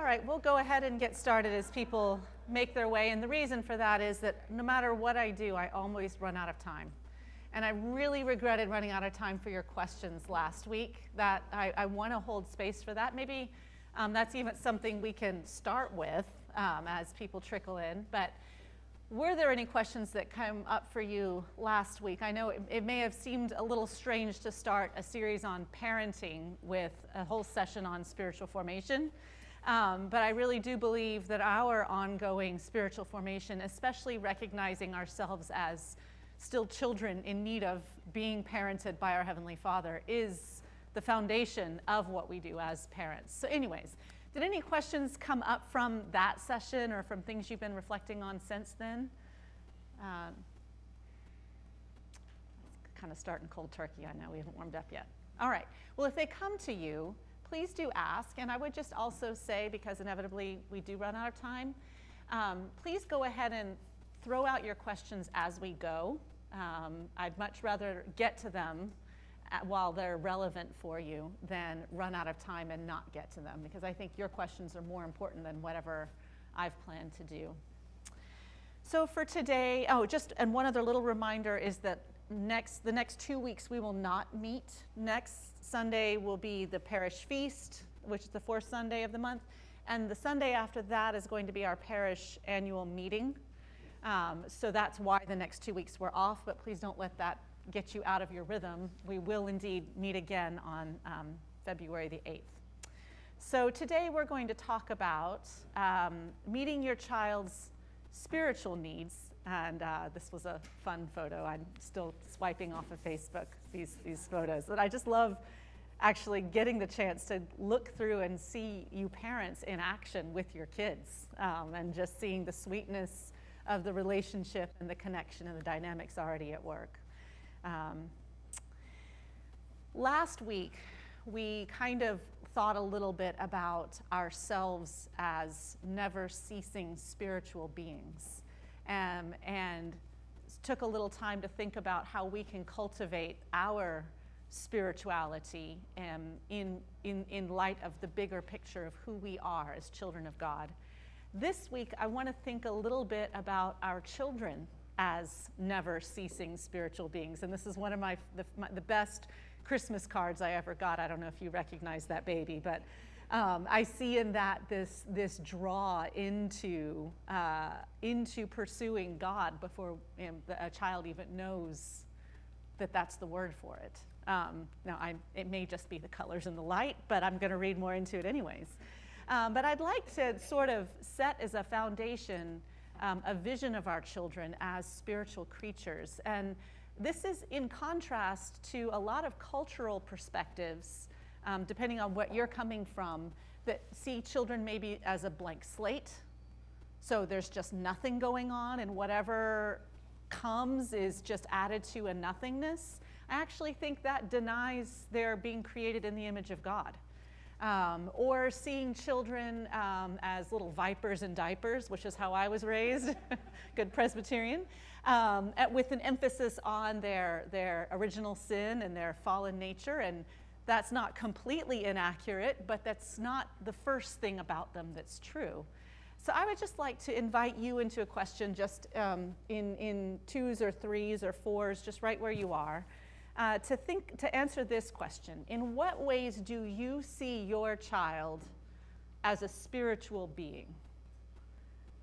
right, we'll go ahead and get started as people make their way. And the reason for that is that no matter what I do, I always run out of time. And I really regretted running out of time for your questions last week. That I want to hold space for that. Maybe that's even something we can start with as people trickle in. But were there any questions that came up for you last week? I know it may have seemed a little strange to start a series on parenting with a whole session on spiritual formation. But I really do believe that our ongoing spiritual formation, especially recognizing ourselves as still children in need of being parented by our Heavenly Father, is the foundation of what we do as parents. So anyways, did any questions come up from that session or from things you've been reflecting on since then? Kind of starting cold turkey, I know we haven't warmed up yet. All right, well, if they come to you, please do ask. And I would just also say, because inevitably we do run out of time, please go ahead and throw out your questions as we go. I'd much rather get to them while they're relevant for you than run out of time and not get to them, because I think your questions are more important than whatever I've planned to do. So for today, and one other little reminder is that the next 2 weeks we will not meet. Next Sunday will be the parish feast, which is the fourth Sunday of the month, and the Sunday after that is going to be our parish annual meeting. So that's why the next 2 weeks we're off, but please don't let that get you out of your rhythm. We will indeed meet again on February the 8th. So today we're going to talk about meeting your child's spiritual needs. And this was a fun photo. I'm still swiping off of Facebook, these photos. But I just love actually getting the chance to look through and see you parents in action with your kids, and just seeing the sweetness of the relationship and the connection and the dynamics already at work. Last week, we kind of thought a little bit about ourselves as never-ceasing spiritual beings, and took a little time to think about how we can cultivate our spirituality in light of the bigger picture of who we are as children of God. This week, I want to think a little bit about our children as never-ceasing spiritual beings. And this is one of the best Christmas cards I ever got. I don't know if you recognize that baby, but I see in that this draw into pursuing God before a child even knows that that's the word for it. Now, it may just be the colors and the light, but I'm going to read more into it anyways. But I'd like to sort of set as a foundation a vision of our children as spiritual creatures. And this is in contrast to a lot of cultural perspectives, depending on what you're coming from, that see children maybe as a blank slate. So there's just nothing going on, and whatever comes is just added to a nothingness. I actually think that denies their being created in the image of God. Or seeing children as little vipers in diapers, which is how I was raised, good Presbyterian, with an emphasis on their original sin and their fallen nature. And that's not completely inaccurate, but that's not the first thing about them that's true. So I would just like to invite you into a question, just in twos or threes or fours, just right where you are. To answer this question: in what ways do you see your child as a spiritual being?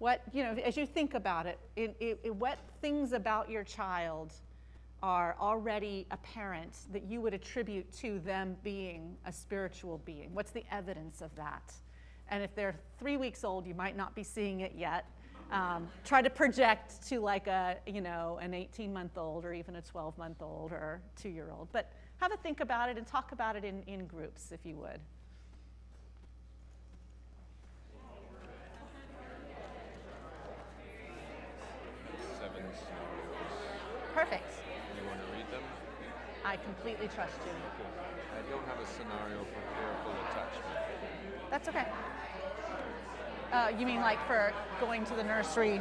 As you think about it, what things about your child are already apparent that you would attribute to them being a spiritual being? What's the evidence of that? And if they're 3 weeks old, you might not be seeing it yet. Try to project to like an 18-month-old or even a 12-month-old or 2-year-old. But have a think about it and talk about it in groups, if you would. Seven scenarios. Perfect. You want to read them? I completely trust you. Okay. I don't have a scenario for careful attachment. That's okay. You mean like for going to the nursery?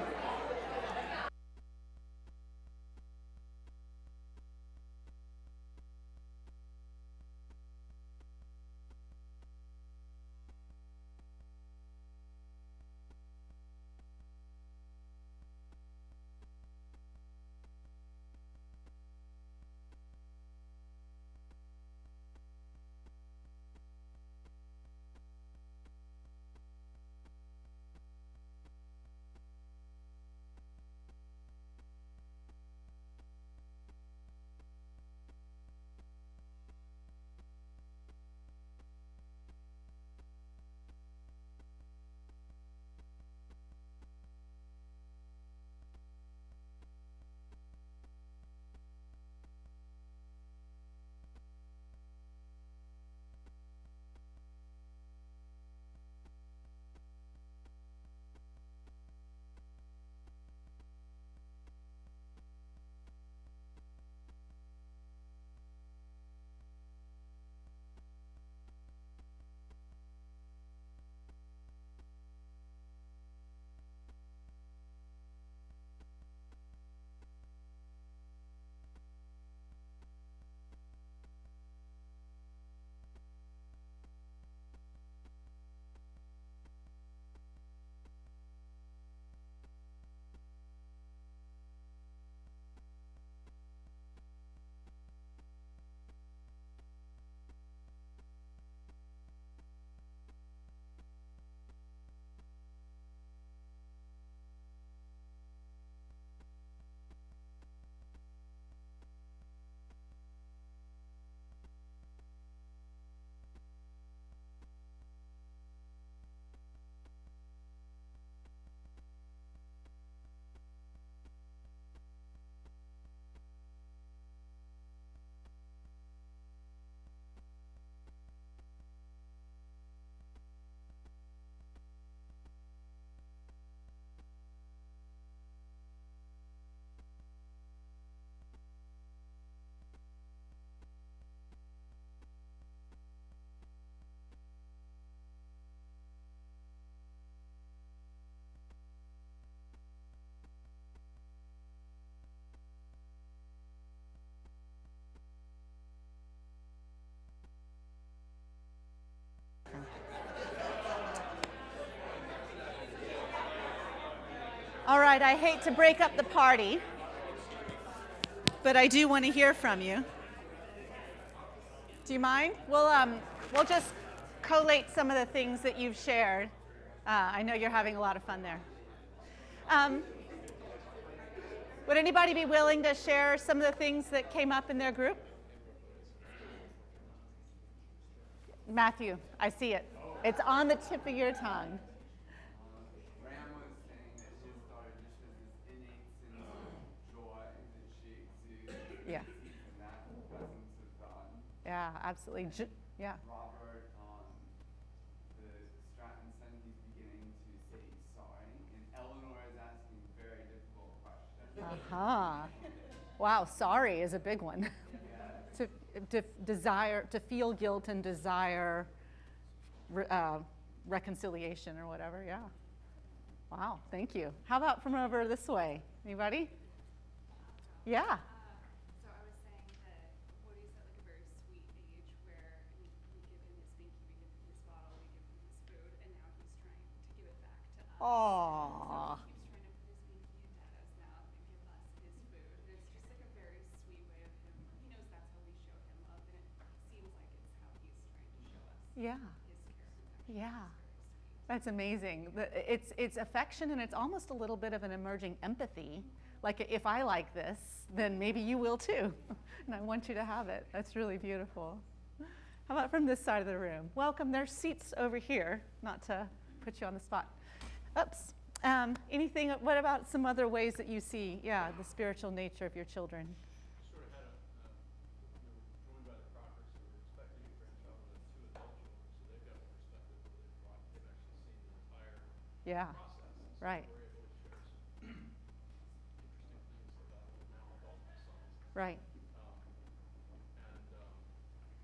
All right, I hate to break up the party, but I do want to hear from you. Do you mind? We'll just collate some of the things that you've shared. I know you're having a lot of fun there. Would anybody be willing to share some of the things that came up in their group? Matthew, I see it. It's on the tip of your tongue. Ram was saying that his daughter just has this innate sense of joy that she exudes. Yeah. And that presence of God. Yeah, absolutely. Yeah. Robert, the Stratton son, he's beginning to say sorry. And Eleanor is asking very difficult questions. Uh-huh. Wow, sorry is a big one. To feel guilt and desire reconciliation or whatever, yeah. Wow, thank you. How about from over this way? Anybody? Yeah. So I was saying that Woody's at like a very sweet age where we give him his binky, we give him his bottle, we give him his food, and now he's trying to give it back to us. Aww. So he keeps trying to put his binky in Dada's mouth and give us his food. And it's just like a very sweet way of him. He knows that's how we show him love, and it seems like it's how he's trying to show us Yeah. his care and affection. Yeah. It's very sweet. That's amazing. It's affection, and it's almost a little bit of an emerging empathy. Like, if I like this, then maybe you will too. And I want you to have it. That's really beautiful. How about from this side of the room? Welcome. There's seats over here, not to put you on the spot. Oops. Anything, what about some other ways that you see, the spiritual nature of your children? Sort of had we were joined by the Crockers, who were expecting a grandchild with 2 adult children, so they've got a perspective where they've actually seen the entire Yeah. process. And so Right. we're able to share some interesting things about the now adult sons. Right. We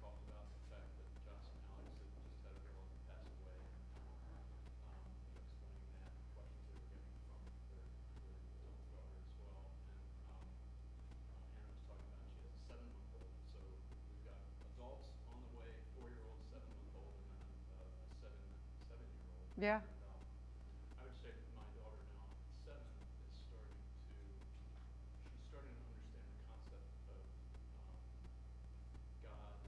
talked about the fact that Josh and Alex had just had a girl pass away, and explaining that, and questions they were getting from their adult daughter as well. And Anna was talking about she has a 7-month-old, so we've got adults on the way, 4-year-old, 7-month-old, and then a 7-year-old. Yeah. I would say that my daughter now, 7, is starting to understand the concept of God,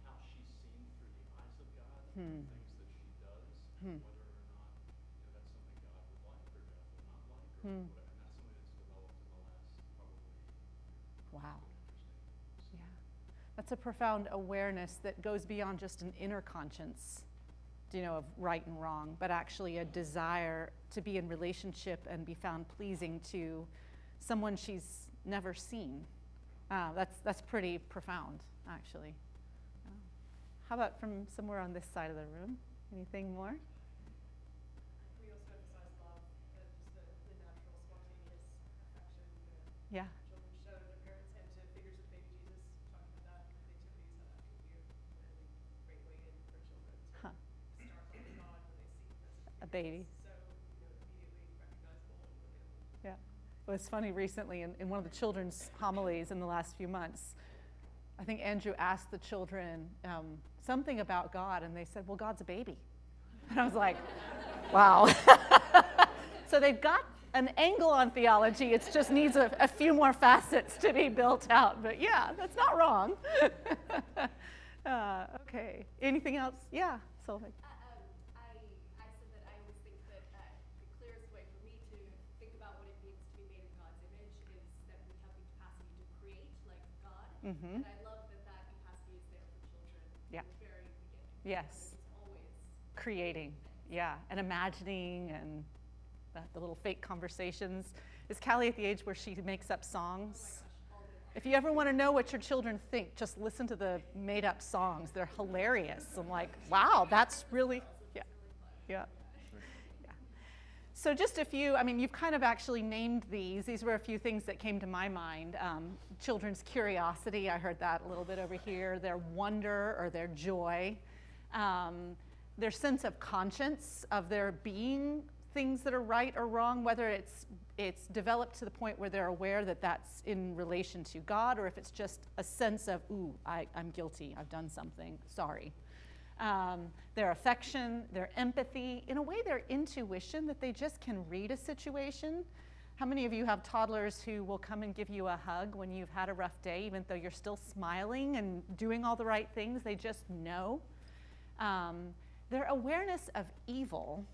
how she's seen through the eyes of God, and the things that she does, and whether or not that's something God would like or God would not like, or whatever. And that's something that's developed in the last probably year. Wow. It's been interesting. Yeah. That's a profound awareness that goes beyond just an inner conscience, of right and wrong, but actually a desire to be in relationship and be found pleasing to someone she's never seen. That's pretty profound, actually. How about from somewhere on this side of the room? Anything more? We also emphasize love, just the natural, spontaneous affection that Yeah. children show their parents, and to figures of baby Jesus, talking about that, nativity is how that can be a great way in for children to Huh. start loving God when they see A baby. so immediately recognizable and look at them. Yeah. It was funny recently in one of the children's homilies in the last few months. I think Andrew asked the children something about God, and they said, well, God's a baby. And I was like, wow. So they've got an angle on theology. It just needs a few more facets to be built out. But yeah, that's not wrong. Okay. Anything else? Yeah, Solveig. I said that I always think that the clearest way for me to think about what it means to be made in God's image is that we have the capacity to create like God. Mm-hmm. And I love that capacity is there for children Yeah. from the very beginning. Yes. It's always Creating, yeah, and imagining, and the little fake conversations. Is Callie at the age where she makes up songs? all the If you ever want to know what your children think, just listen to the made-up songs. They're hilarious. I'm like, wow, that's really, yeah. Yeah. So just a few, you've kind of actually named these. These were a few things that came to my mind. Children's curiosity, I heard that a little bit over here. Their wonder or their joy. Their sense of conscience, of there being things that are right or wrong, whether it's developed to the point where they're aware that that's in relation to God, or if it's just a sense of, ooh, I'm guilty, I've done something, sorry. their affection, their empathy, in a way their intuition, that they just can read a situation. How many of you have toddlers who will come and give you a hug when you've had a rough day, even though you're still smiling and doing all the right things? They just know. Their awareness of evil,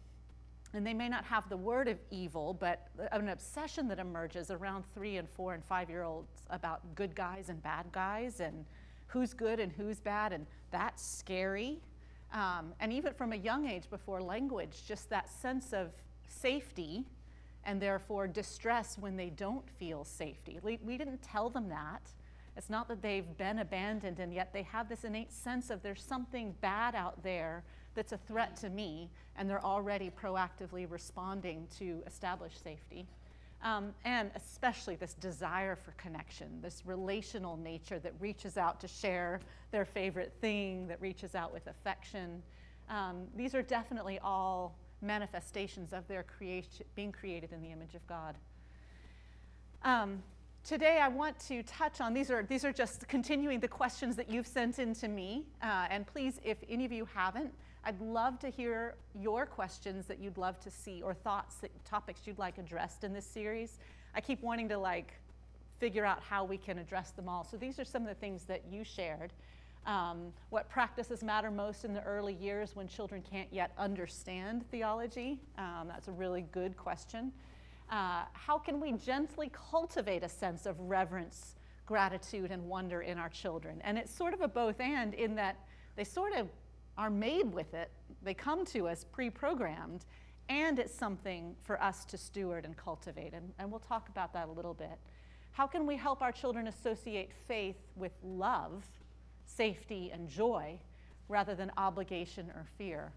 and they may not have the word of evil, but an obsession that emerges around 3 and 4 and 5-year-olds about good guys and bad guys and who's good and who's bad, and that's scary. And even from a young age, before language, just that sense of safety and therefore distress when they don't feel safety. We didn't tell them that. It's not that they've been abandoned, and yet they have this innate sense of there's something bad out there that's a threat to me, and they're already proactively responding to establish safety. And especially this desire for connection, this relational nature that reaches out to share their favorite thing, that reaches out with affection. These are definitely all manifestations of their creation, being created in the image of God. Today I want to touch on, these are just continuing the questions that you've sent in to me, and please, if any of you haven't, I'd love to hear your questions that you'd love to see, or thoughts, topics you'd like addressed in this series. I keep wanting to figure out how we can address them all. So these are some of the things that you shared. What practices matter most in the early years when children can't yet understand theology? That's a really good question. How can we gently cultivate a sense of reverence, gratitude, and wonder in our children? And it's sort of a both and, in that they sort of are made with it. They come to us pre-programmed, and it's something for us to steward and cultivate. And we'll talk about that a little bit. How can we help our children associate faith with love, safety, and joy, rather than obligation or fear?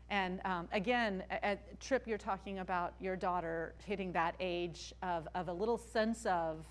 And again, at Tripp, you're talking about your daughter hitting that age of a little sense of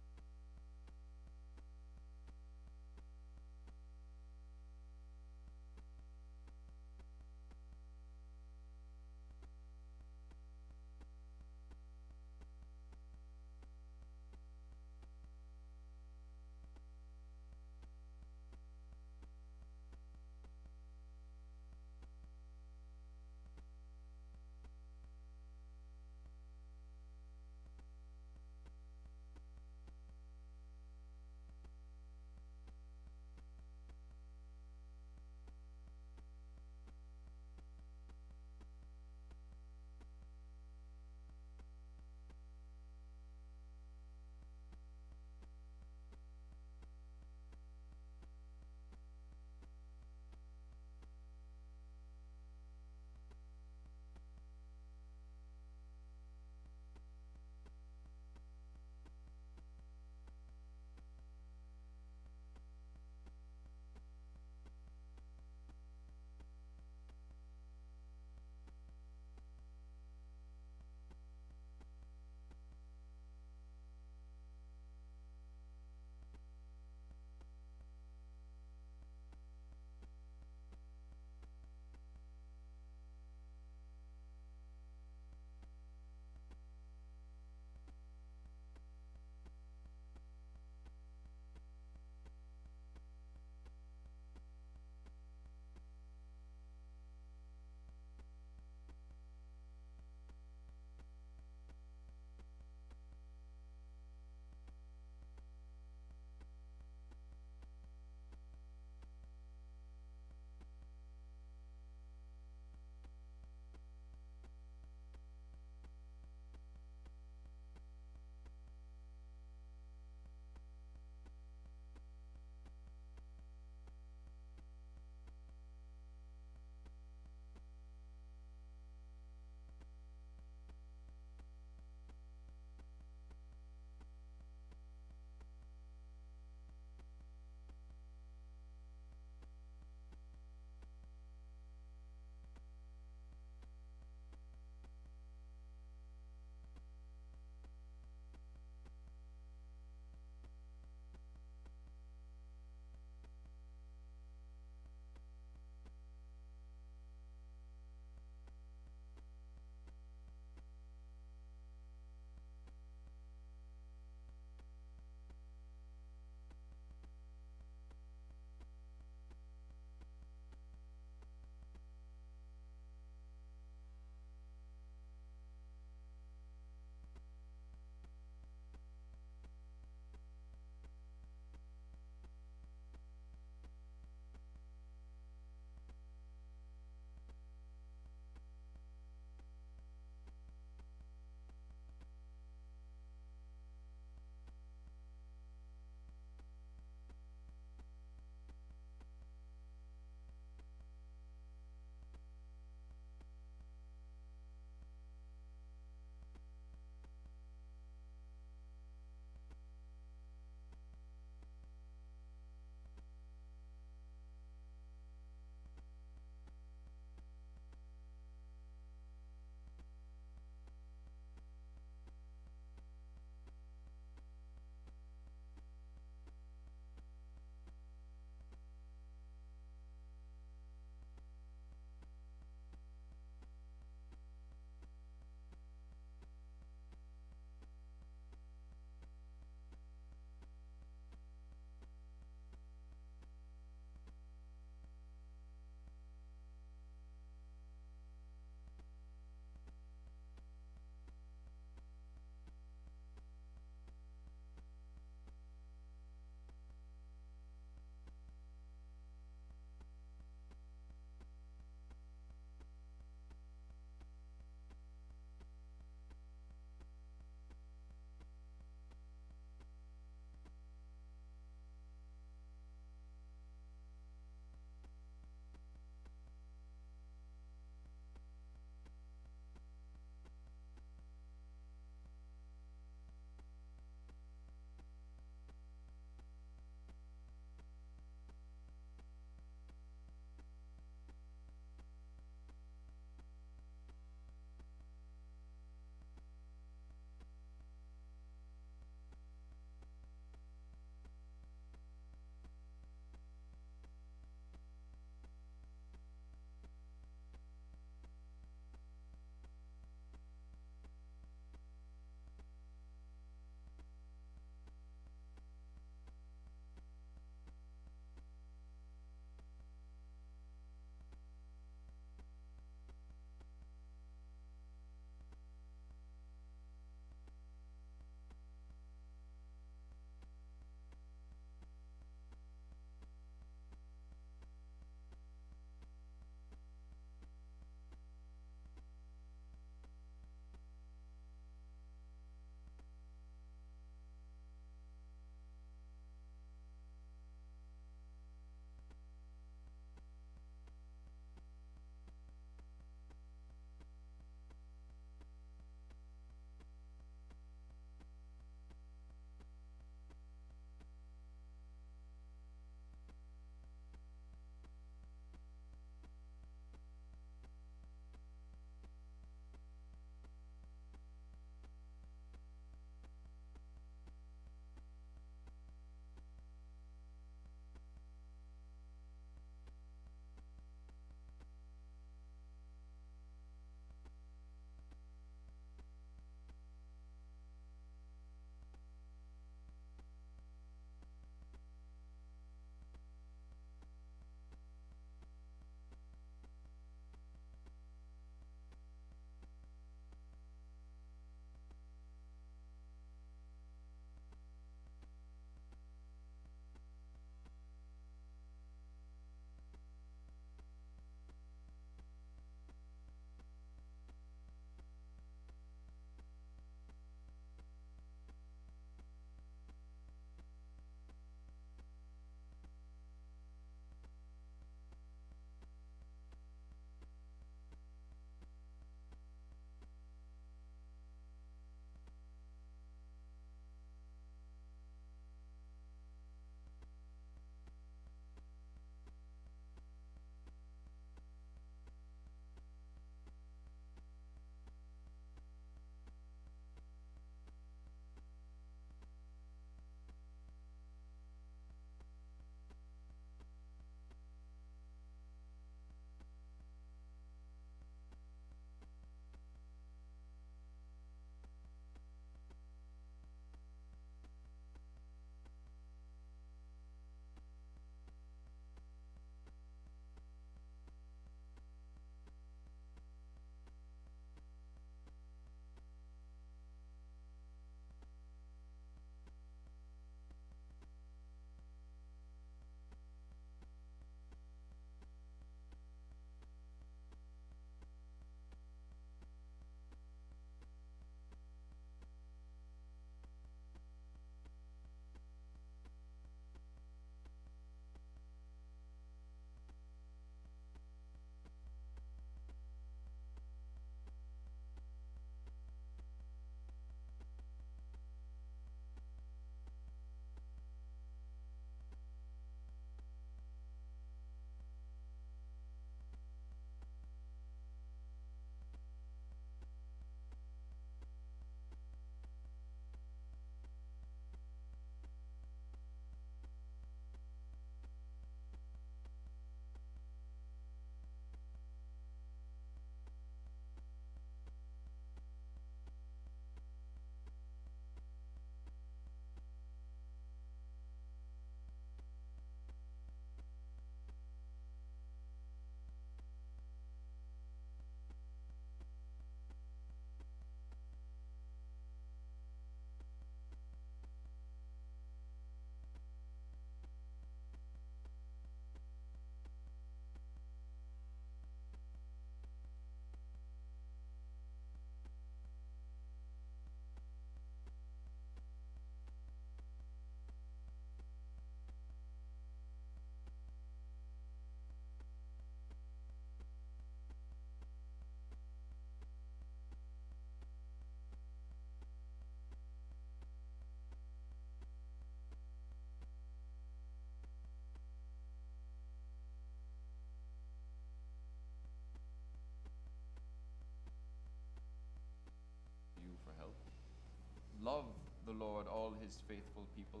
Love the Lord, all his faithful people.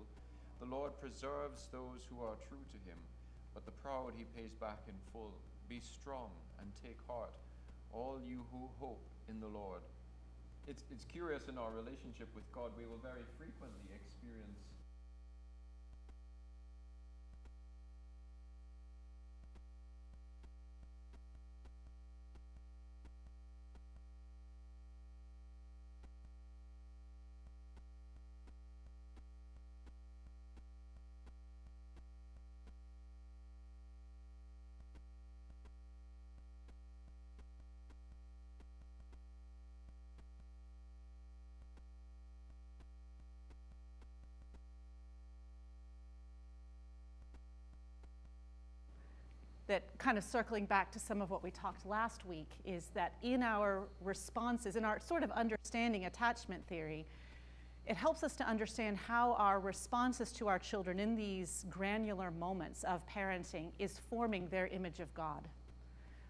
The Lord preserves those who are true to him, but the proud he pays back in full. Be strong and take heart, all you who hope in the Lord. It's curious, in our relationship with God, we will very frequently experience that, kind of circling back to some of what we talked last week, is that in our responses, in our sort of understanding attachment theory, it helps us to understand how our responses to our children in these granular moments of parenting is forming their image of God.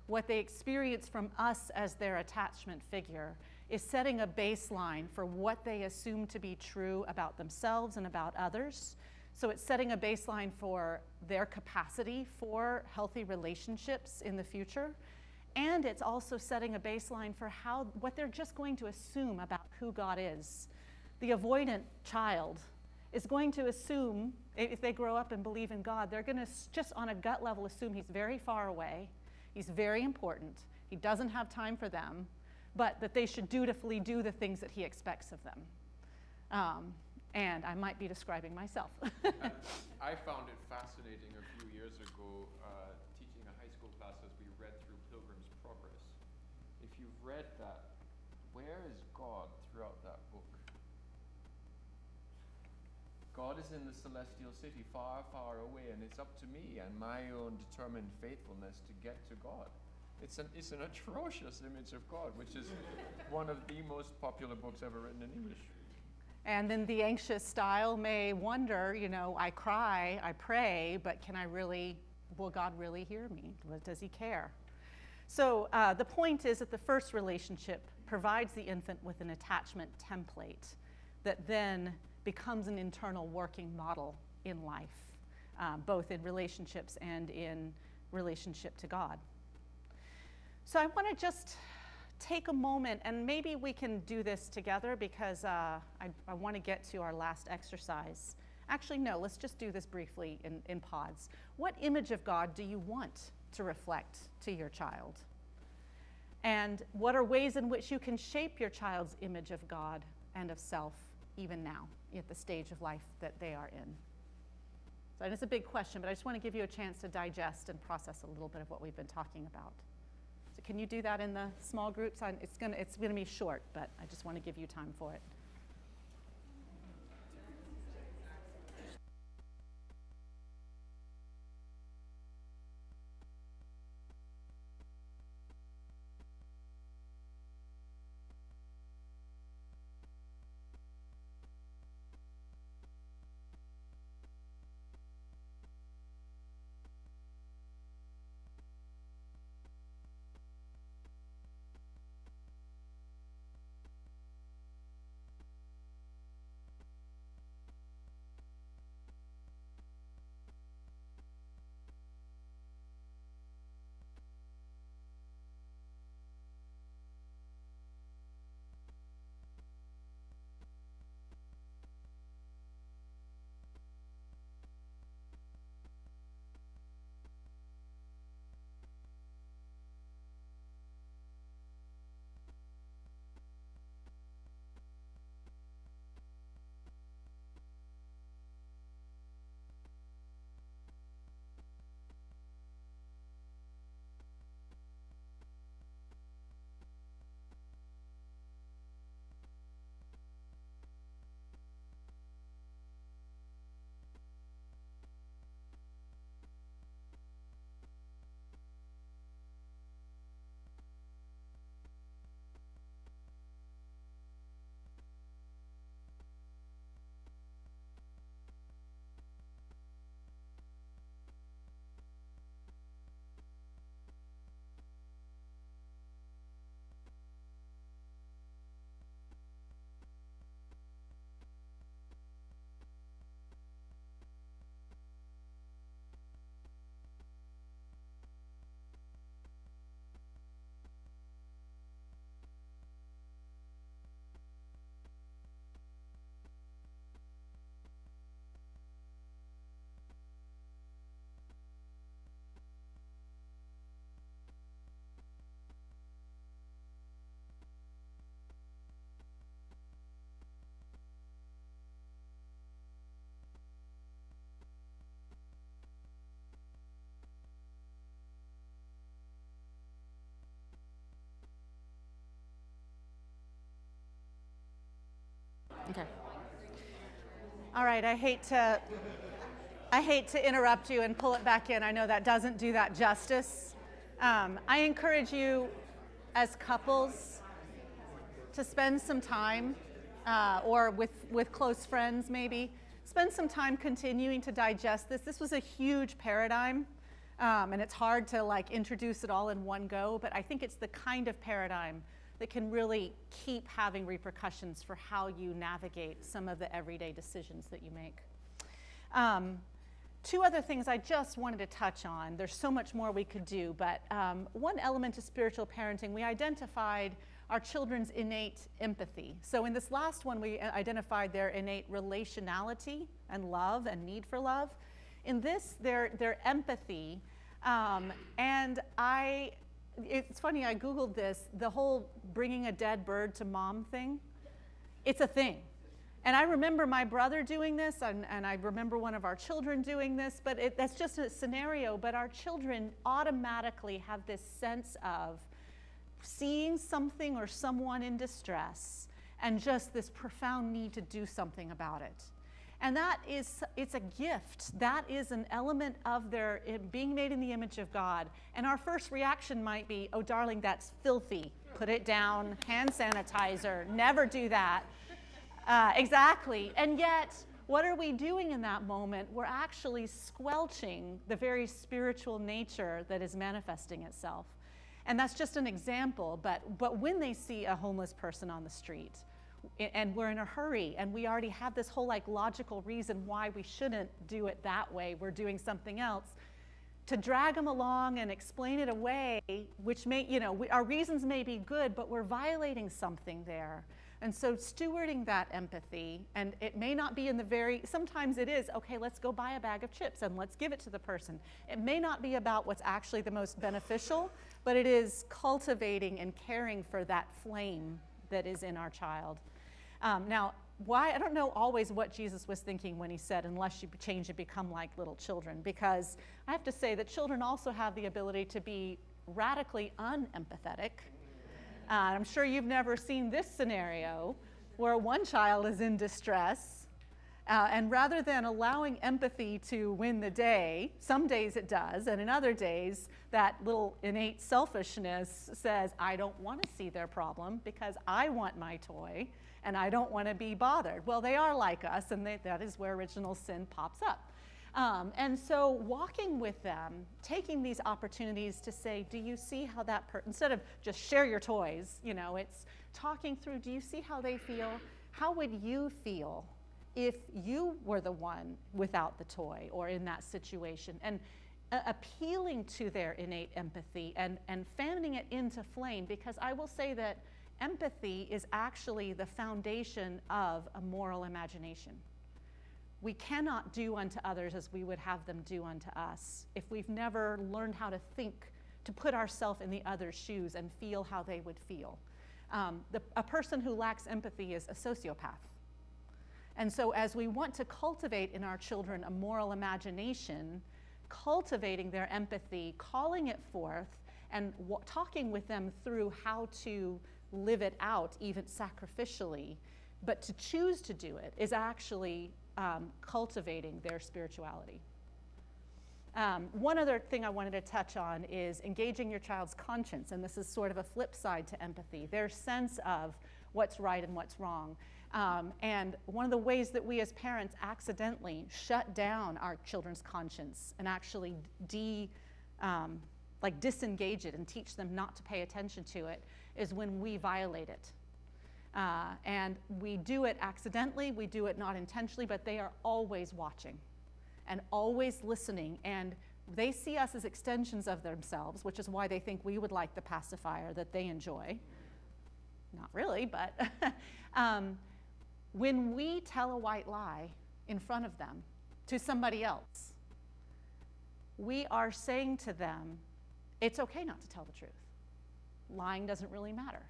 What they experience from us as their attachment figure is setting a baseline for what they assume to be true about themselves and about others. So it's setting a baseline for their capacity for healthy relationships in the future. And it's also setting a baseline for what they're just going to assume about who God is. The avoidant child is going to assume, if they grow up and believe in God, they're going to just on a gut level assume he's very far away, he's very important, he doesn't have time for them, but that they should dutifully do the things that he expects of them. And I might be describing myself. I found it fascinating a few years ago teaching a high school class as we read through Pilgrim's Progress. If you've read that, where is God throughout that book? God is in the celestial city, far, far away, and it's up to me and my own determined faithfulness to get to God. It's an atrocious image of God, which is one of the most popular books ever written in English. And then the anxious style may wonder, I cry, I pray, but will God really hear me? Does he care? So the point is that the first relationship provides the infant with an attachment template that then becomes an internal working model in life, both in relationships and in relationship to God. So I want to just take a moment, and maybe we can do this together because I want to get to our last exercise. Actually, no, let's just do this briefly in pods. What image of God do you want to reflect to your child? And what are ways in which you can shape your child's image of God and of self even now at the stage of life that they are in? So it's a big question, but I just want to give you a chance to digest and process a little bit of what we've been talking about. So can you do that in the small groups? It's gonna be short, but I just want to give you time for it. All right, I hate to interrupt you and pull it back in. I know that doesn't do that justice. I encourage you as couples to spend some time, or with close friends maybe, spend some time continuing to digest this. This was a huge paradigm, and it's hard to like introduce it all in one go, but I think it's the kind of paradigm that can really keep having repercussions for how you navigate some of the everyday decisions that you make. Two other things I just wanted to touch on. There's so much more we could do, but one element of spiritual parenting, we identified our children's innate empathy. So in this last one, we identified their innate relationality and love and need for love. In this, their empathy, and it's funny, I Googled this, the whole bringing a dead bird to mom thing. It's a thing. And I remember my brother doing this, and I remember one of our children doing this, but that's just a scenario. But our children automatically have this sense of seeing something or someone in distress and just this profound need to do something about it. And it's a gift. That is an element of their being made in the image of God. And our first reaction might be, oh, darling, that's filthy. Put it down, hand sanitizer, never do that. Exactly. And yet, what are we doing in that moment? We're actually squelching the very spiritual nature that is manifesting itself. And that's just an example, but when they see a homeless person on the street, and we're in a hurry, and we already have this whole like logical reason why we shouldn't do it that way, we're doing something else, to drag them along and explain it away, which may, our reasons may be good, but we're violating something there. And so stewarding that empathy, and it may not be sometimes it is, okay, let's go buy a bag of chips and let's give it to the person. It may not be about what's actually the most beneficial, but it is cultivating and caring for that flame that is in our child. Now, I don't know always what Jesus was thinking when he said, unless you change and become like little children, because I have to say that children also have the ability to be radically unempathetic. I'm sure you've never seen this scenario where one child is in distress, and rather than allowing empathy to win the day, some days it does, and in other days, that little innate selfishness says, I don't want to see their problem because I want my toy, and I don't want to be bothered. Well, they are like us, and that is where original sin pops up. And so walking with them, taking these opportunities to say, do you see how that instead of just share your toys, it's talking through, do you see how they feel? How would you feel if you were the one without the toy or in that situation? And appealing to their innate empathy and fanning it into flame, because I will say that empathy is actually the foundation of a moral imagination. We cannot do unto others as we would have them do unto us if we've never learned how to think, to put ourselves in the other's shoes and feel how they would feel. A person who lacks empathy is a sociopath. And so as we want to cultivate in our children a moral imagination, cultivating their empathy, calling it forth, and talking with them through how to live it out, even sacrificially, but to choose to do it is actually cultivating their spirituality. One other thing I wanted to touch on is engaging your child's conscience, and this is sort of a flip side to empathy, their sense of what's right and what's wrong. And one of the ways that we as parents accidentally shut down our children's conscience and actually disengage it and teach them not to pay attention to it is when we violate it. And we do it accidentally, we do it not intentionally, but they are always watching and always listening, and they see us as extensions of themselves, which is why they think we would like the pacifier that they enjoy. Not really, but when we tell a white lie in front of them to somebody else, we are saying to them, it's okay not to tell the truth. Lying doesn't really matter.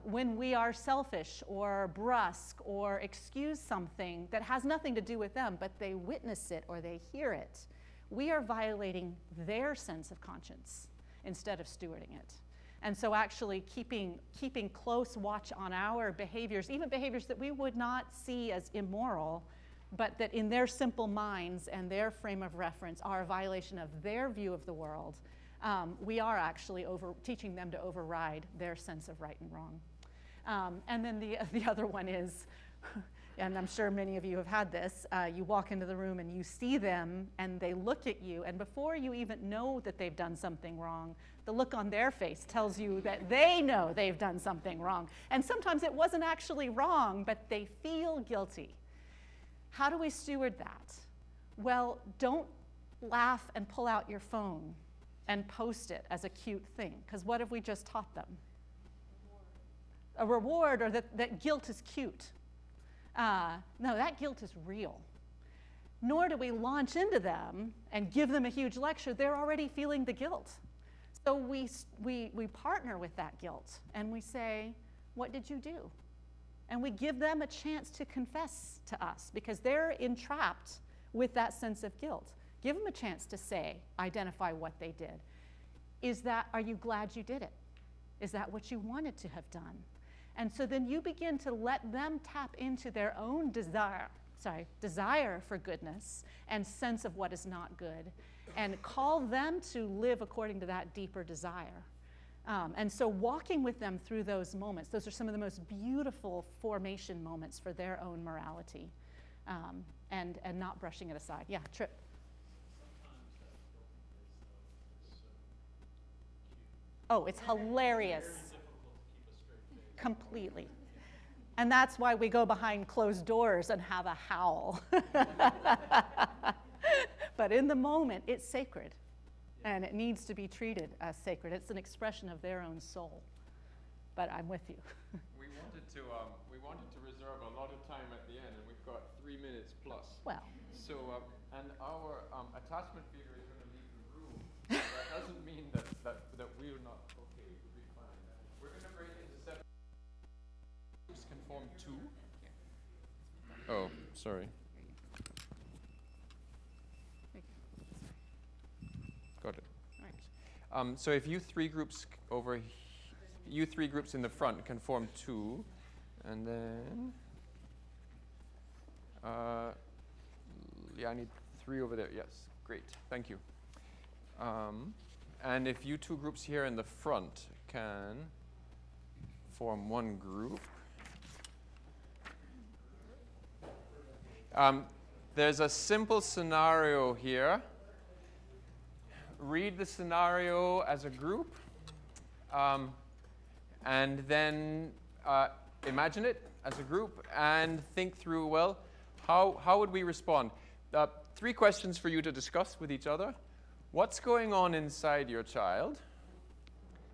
When we are selfish or brusque or excuse something that has nothing to do with them, but they witness it or they hear it, we are violating their sense of conscience instead of stewarding it. And so actually keeping close watch on our behaviors, even behaviors that we would not see as immoral, but that in their simple minds and their frame of reference are a violation of their view of the world, we are actually teaching them to override their sense of right and wrong. And then the other one is, and I'm sure many of you have had this, you walk into the room and you see them and they look at you, and before you even know that they've done something wrong, the look on their face tells you that they know they've done something wrong. And sometimes it wasn't actually wrong, but they feel guilty. How do we steward that? Well, don't laugh and pull out your phone and post it as a cute thing, because what have we just taught them? A reward, or that guilt is cute. No, that guilt is real. Nor do we launch into them and give them a huge lecture. They're already feeling the guilt. So we partner with that guilt and we say, what did you do? And we give them a chance to confess to us because they're entrapped with that sense of guilt. Give them a chance to say, identify what they did. Are you glad you did it? Is that what you wanted to have done? And so then you begin to let them tap into their own desire for goodness and sense of what is not good, and call them to live according to that deeper desire. And so walking with them through those moments, those are some of the most beautiful formation moments for their own morality, and not brushing it aside. Yeah, Trip. Oh, it's hilarious. Completely. And that's why we go behind closed doors and have a howl. But in the moment, it's sacred. And it needs to be treated as sacred. It's an expression of their own soul. But I'm with you. We wanted to reserve a lot of time at the end, and we've got 3 minutes plus. Well. So, and our attachment feeder is going to leave the room. That doesn't mean that we're not okay. We'll be fine. We're going to break into 7. Groups can form 2. Oh, sorry. Got it. All right. So if you three groups in the front can form 2, and then I need 3 over there. Yes, great, thank you. And if you 2 groups here in the front can form 1 group. There's a simple scenario here. Read the scenario as a group, and then imagine it as a group and think through, well, how would we respond? 3 questions for you to discuss with each other. What's going on inside your child?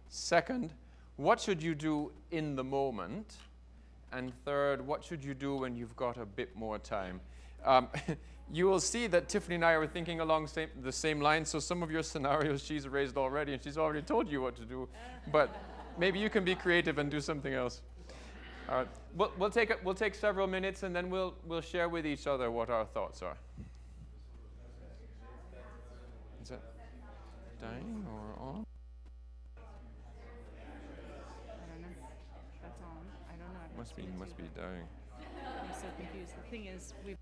Second, what should you do in the moment? And third, what should you do when you've got a bit more time? You will see that Tiffany and I were thinking along the same lines, so some of your scenarios she's raised already, and she's already told you what to do. But maybe you can be creative and do something else. All right. We'll take several minutes, and then we'll share with each other what our thoughts are. Is that dying or on? I don't know. That's on. I don't know. Must be dying. I'm so confused. The thing is, we've